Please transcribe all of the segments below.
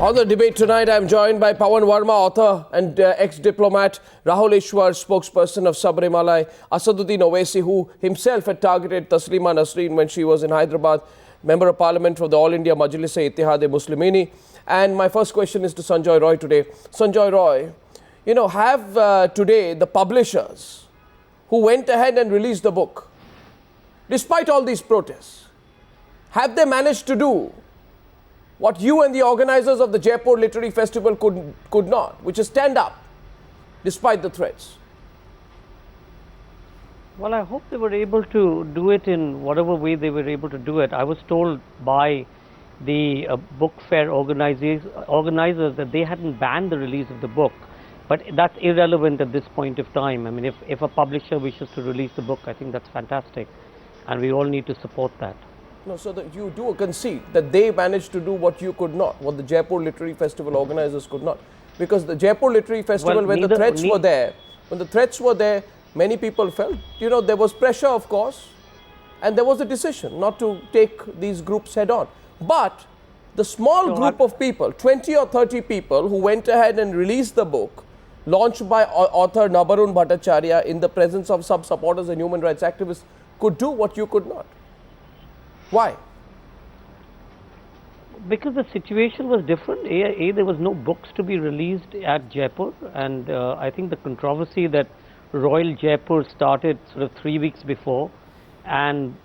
On the debate tonight, I am joined by Pawan Verma, author and ex-diplomat, Rahul Ishwar, spokesperson of Sabarimala, Asaduddin Owaisi, who himself had targeted Taslima Nasreen when she was in Hyderabad, Member of Parliament from the All India Majlis-e-Ittihad-e-Muslimeen. And my first question is to Sanjoy Roy today. Sanjoy Roy, have today the publishers who went ahead and released the book, despite all these protests, have they managed to do what you and the organizers of the Jaipur Literary Festival could not, which is stand up despite the threats? Well, I hope they were able to do it in whatever way they were able to do it. I was told by the book fair organizers that they hadn't banned the release of the book, but that's irrelevant at this point of time. I mean, if a publisher wishes to release the book, I think that's fantastic, and we all need to support that. No, so that you do concede that they managed to do what you could not, what the Jaipur Literary Festival organizers could not. Because the Jaipur Literary Festival, when the threats were there, many people felt, there was pressure, of course, and there was a decision not to take these groups head on. But the small group of people, 20 or 30 people who went ahead and released the book, launched by author Nabarun Bhattacharya in the presence of some supporters and human rights activists, could do what you could not. Why? Because the situation was different. There was no books to be released at Jaipur, and I think the controversy that Royal Jaipur started sort of 3 weeks before, and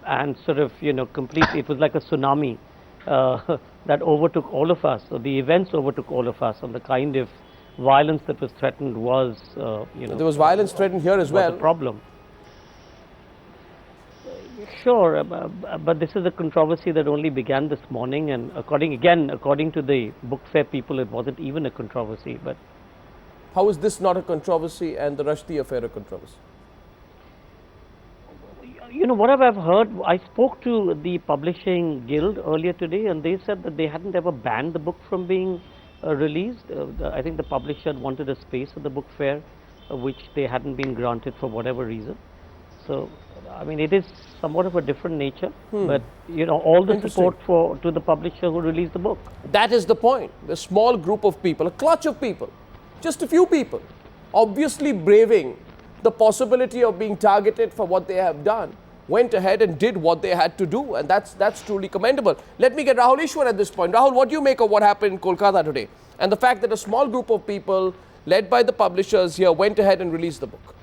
sort of completely, it was like a tsunami that overtook all of us. So the events overtook all of us, and the kind of violence that was threatened was, there was violence threatened here as well. A problem. Sure, but this is a controversy that only began this morning, and according to the book fair people, it wasn't even a controversy. But how is this not a controversy and the Rushdie affair a controversy? What I've heard, I spoke to the Publishing Guild earlier today, and they said that they hadn't ever banned the book from being released. I think the publisher wanted a space at the book fair, which they hadn't been granted for whatever reason. So, I mean, it is somewhat of a different nature, but all the support to the publisher who released the book. That is the point. A small group of people, a clutch of people, just a few people, obviously braving the possibility of being targeted for what they have done, went ahead and did what they had to do, and that's truly commendable. Let me get Rahul Ishwar at this point. Rahul, what do you make of what happened in Kolkata today, and the fact that a small group of people, led by the publishers here, went ahead and released the book?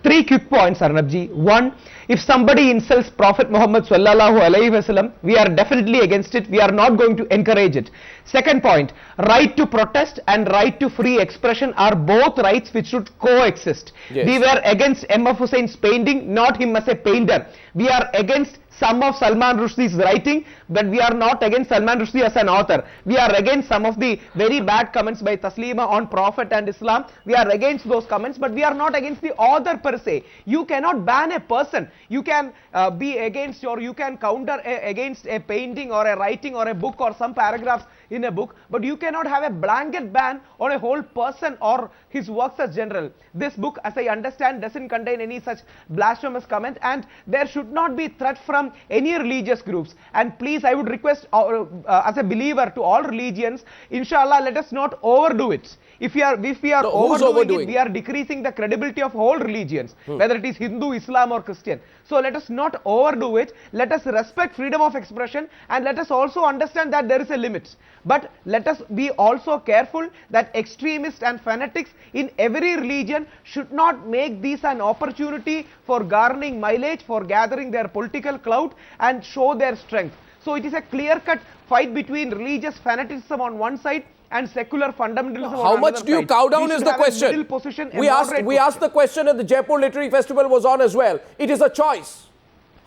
3 quick points, Arnabji. One, if somebody insults Prophet Muhammad sallallahu alaihi wasallam, we are definitely against it. We are not going to encourage it. Second point, right to protest and right to free expression are both rights which should coexist. Yes. We were against M.F. Hussein's painting, not him as a painter. We are against some of Salman Rushdie's writing, but we are not against Salman Rushdie as an author. We are against some of the very bad comments by Taslima on Prophet and Islam. We are against those comments, but we are not against the author per se. You cannot ban a person. You can be against, or you can counter against a painting or a writing or a book or some paragraphs in a book, but you cannot have a blanket ban on a whole person or his works as general. This book, as I understand, doesn't contain any such blasphemous comment, and there should not be threat from any religious groups. And please, I would request as a believer to all religions, inshallah, let us not overdo it. If we are overdoing it, we are decreasing the credibility of all religions, whether it is Hindu, Islam or Christian. So let us not overdo it. Let us respect freedom of expression, and let us also understand that there is a limit. But let us be also careful that extremists and fanatics in every religion should not make this an opportunity for garnering mileage, for gathering their political clout and show their strength. So it is a clear-cut fight between religious fanaticism on one side and secular fundamentalism on the other side. How much do you cow down is the question. We asked the question, and the Jaipur Literary Festival was on as well. It is a choice.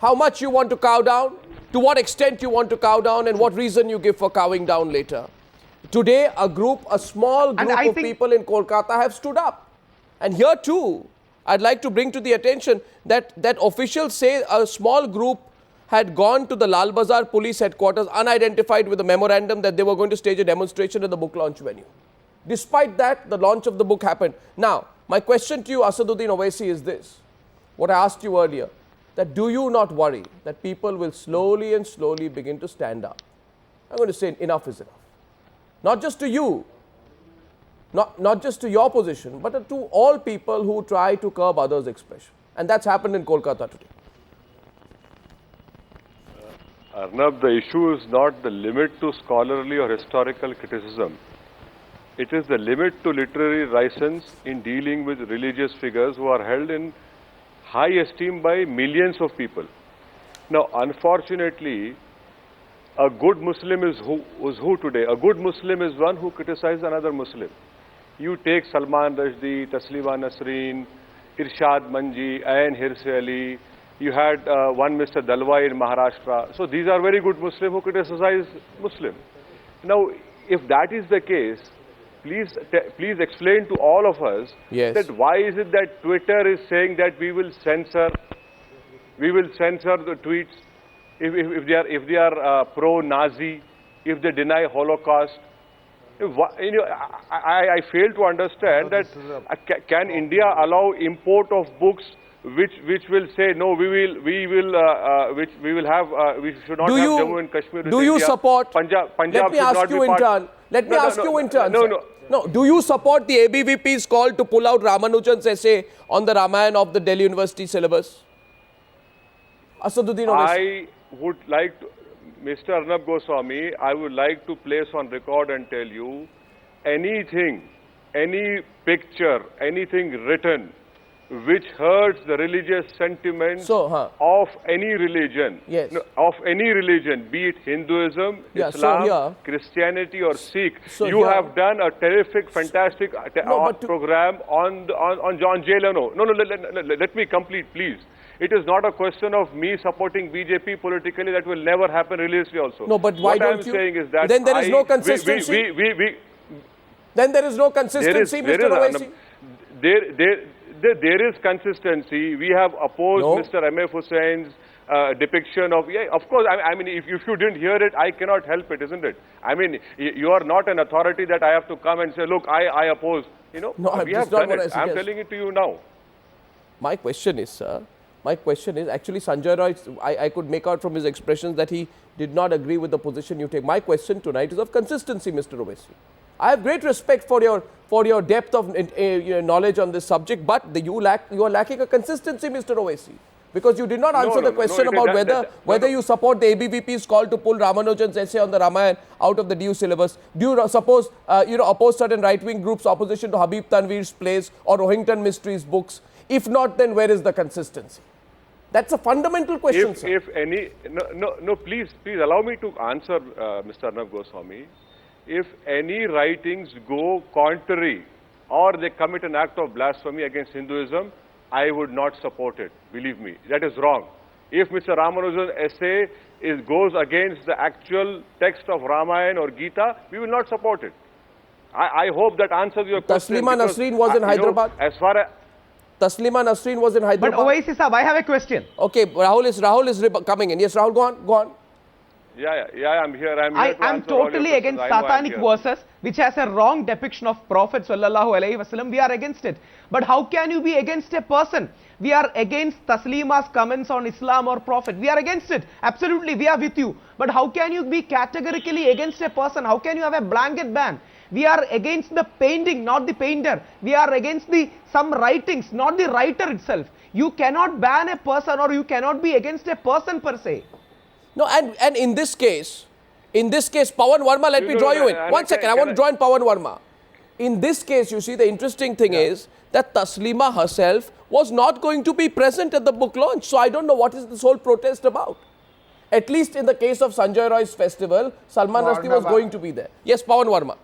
How much you want to cow down, to what extent you want to cow down, and what reason you give for cowing down later. Today, a small group of people in Kolkata have stood up. And here too, I'd like to bring to the attention that officials say a small group had gone to the Lal Bazar police headquarters unidentified with a memorandum that they were going to stage a demonstration at the book launch venue. Despite that, the launch of the book happened. Now, my question to you, Asaduddin Owaisi, is this. What I asked you earlier, that do you not worry that people will slowly and slowly begin to stand up? I'm going to say enough is enough. Not just to you, not just to your position, but to all people who try to curb others' expression. And that's happened in Kolkata today. Arnab, the issue is not the limit to scholarly or historical criticism. It is the limit to literary license in dealing with religious figures who are held in high esteem by millions of people. Now, unfortunately, a good Muslim is who today? A good Muslim is one who criticizes another Muslim. You take Salman Rushdie, Taslima Nasreen, Irshad Manji, Ayn Hirse Ali. You had one Mr. Dalwai in Maharashtra. So these are very good Muslims who criticize Muslim. Now, if that is the case, please explain to all of us that why is it that Twitter is saying that we will censor the tweets if they are pro-Nazi, if they deny Holocaust. I fail to understand that can India allow import of books which will say no, we should not have Jammu and Kashmir. Do you support? Punjab let me ask you in turn. Let me ask you in turn. No. Do you support the ABVP's call to pull out Ramanujan's essay on the Ramayana of the Delhi University syllabus? Asaduddin Owaisi. I would like to, Mr. Arnab Goswami, I would like to place on record and tell you anything, any picture, anything written which hurts the religious sentiments of any religion, be it Hinduism, Islam, Christianity or Sikh. You have done a terrific, fantastic program on John Jay Leno. No, let me complete, please. It is not a question of me supporting BJP politically. That will never happen religiously also. No, but why don't you? What I am saying is that then there is no consistency. Then there is no consistency, Mr. Owaisi. There is consistency. We have opposed Mr. M.F. Hussein's depiction of, of course, I mean, if you didn't hear it, I cannot help it, isn't it? I mean, you are not an authority that I have to come and say, look, I oppose. You know, we have done it. I'm telling it to you now. My question is, sir, actually Sanjay Roy, I could make out from his expressions that he did not agree with the position you take. My question tonight is of consistency, Mr. Owaisi. I have great respect for your depth of knowledge on this subject, but you are lacking a consistency, Mr. Owaisi, because you did not answer the question about whether you support the ABVP's call to pull Ramanujan's essay on the Ramayana out of the DU syllabus. Do you suppose oppose certain right-wing groups' opposition to Habib Tanvir's plays or Rohington Mysteries books? If not, then where is the consistency? That's a fundamental question, sir. If any, please allow me to answer, Mr. Arnab Goswami. If any writings go contrary or they commit an act of blasphemy against Hinduism, I would not support it. Believe me, that is wrong. If Mr. Ramanujan's essay goes against the actual text of Ramayana or Gita, we will not support it. I hope that answers your question. Taslima Nasreen was in Hyderabad. As far as Taslima Nasreen was in Hyderabad. But Owaisi Sahab, I have a question. Okay, Rahul is coming in. Yes, Rahul, go on. Yeah, I'm here. I'm totally against satanic verses, which has a wrong depiction of Prophet sallallahu alaihi wasallam. We are against it. But how can you be against a person? We are against Taslima's comments on Islam or Prophet. We are against it. Absolutely, we are with you. But how can you be categorically against a person? How can you have a blanket ban? We are against the painting, not the painter. We are against some writings, not the writer itself. You cannot ban a person, or you cannot be against a person per se. No, and in this case, Pawan Verma, let me draw you in. 1 second, I want to join Pawan Verma. In this case, you see, the interesting thing is that Taslima herself was not going to be present at the book launch. So I don't know what is this whole protest about. At least in the case of Sanjay Roy's festival, Salman Rushdie was going to be there. Yes, Pawan Verma.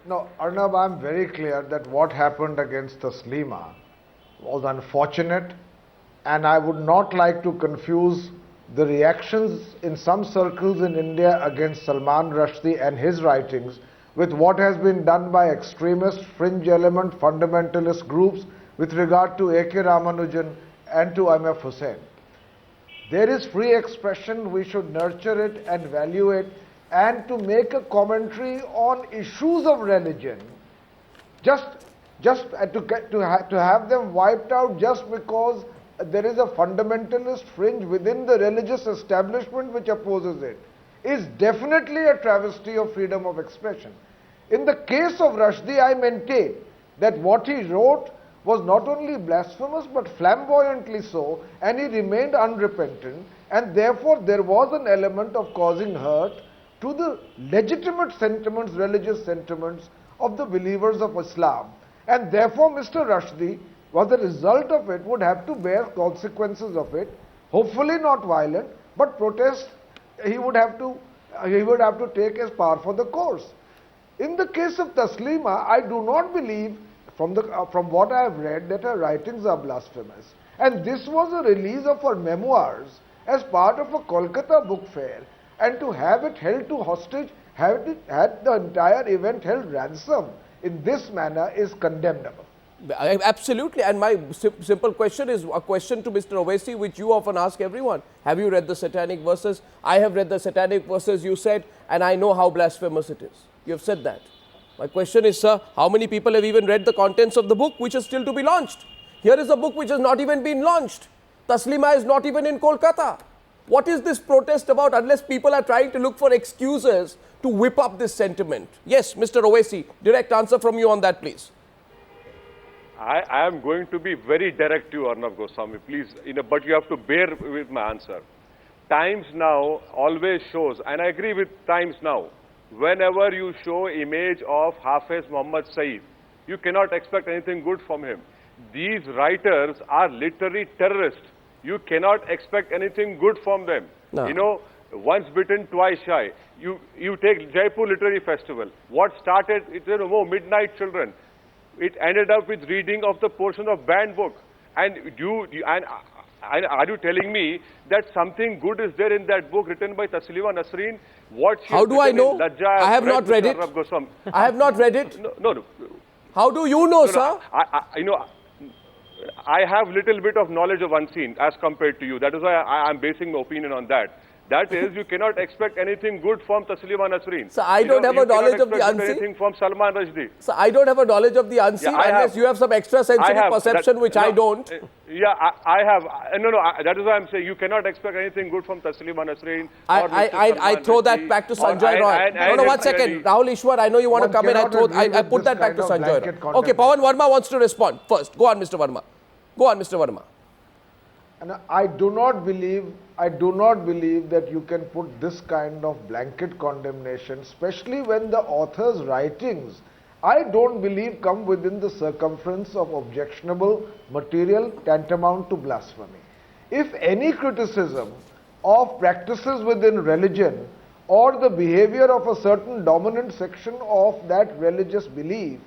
No, Arnab, I'm very clear that what happened against Taslima was unfortunate, and I would not like to confuse the reactions in some circles in India against Salman Rushdie and his writings with what has been done by extremist, fringe element, fundamentalist groups with regard to A.K. Ramanujan and to M.F. Hussain. There is free expression, we should nurture it and value it, and to make a commentary on issues of religion, just to have them wiped out just because there is a fundamentalist fringe within the religious establishment which opposes it, is definitely a travesty of freedom of expression. In the case of Rushdie, I maintain that what he wrote was not only blasphemous but flamboyantly so, and he remained unrepentant, and therefore there was an element of causing hurt to the legitimate sentiments, religious sentiments of the believers of Islam. And therefore Mr. Rushdie, was the result of it, would have to bear consequences of it, hopefully not violent, but protest he would have to take as par for the course. In the case of Taslima, I do not believe, from what I have read, that her writings are blasphemous. And this was a release of her memoirs as part of a Kolkata book fair, and to have it held to hostage, had the entire event held ransom in this manner is condemnable. Absolutely. And my simple question is a question to Mr. Owaisi, which you often ask everyone. Have you read the satanic verses? I have read the satanic verses, you said, and I know how blasphemous it is. You have said that. My question is, sir, how many people have even read the contents of the book which is still to be launched? Here is a book which has not even been launched. Taslima is not even in Kolkata. What is this protest about unless people are trying to look for excuses to whip up this sentiment? Yes, Mr. Owaisi, direct answer from you on that, please. I am going to be very direct to you, Arnab Goswami, please, but you have to bear with my answer. Times Now always shows, and I agree with Times Now, whenever you show image of Hafiz Muhammad Saeed, you cannot expect anything good from him. These writers are literary terrorists. You cannot expect anything good from them. No. Once bitten, twice shy. You take Jaipur Literary Festival. What started, Midnight Children. It ended up with reading of the portion of banned book. And are you telling me that something good is there in that book written by Taslima Nasreen? How do I know? I have not read it. I have not read it. No. How do you know, sir? I have little bit of knowledge of unseen as compared to you. That is why I am basing my opinion on that. That is, you cannot expect anything good from Taslima Nasreen. So I don't have a knowledge of the unseen. Anything from Salman Rushdie. So I don't have a knowledge of the unseen unless you have some extra sensitive perception which I don't. Yeah, I have. No, that is why I'm saying you cannot expect anything good from Taslima Nasreen. I throw that back to Sanjay Roy. No, 1 second. Rahul Ishwar, I know you want to come in. I put that back to Sanjay Roy. Okay, Pawan Verma wants to respond first. Go on, Mr. Verma. Go on, Mr. Verma. And I do not believe that you can put this kind of blanket condemnation, especially when the author's writings, I don't believe, come within the circumference of objectionable material tantamount to blasphemy. If any criticism of practices within religion or the behavior of a certain dominant section of that religious belief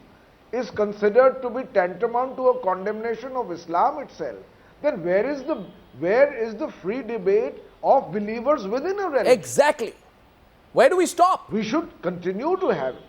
is considered to be tantamount to a condemnation of Islam itself, then where is the free debate of believers within a religion? Exactly. Where do we stop? We should continue to have it.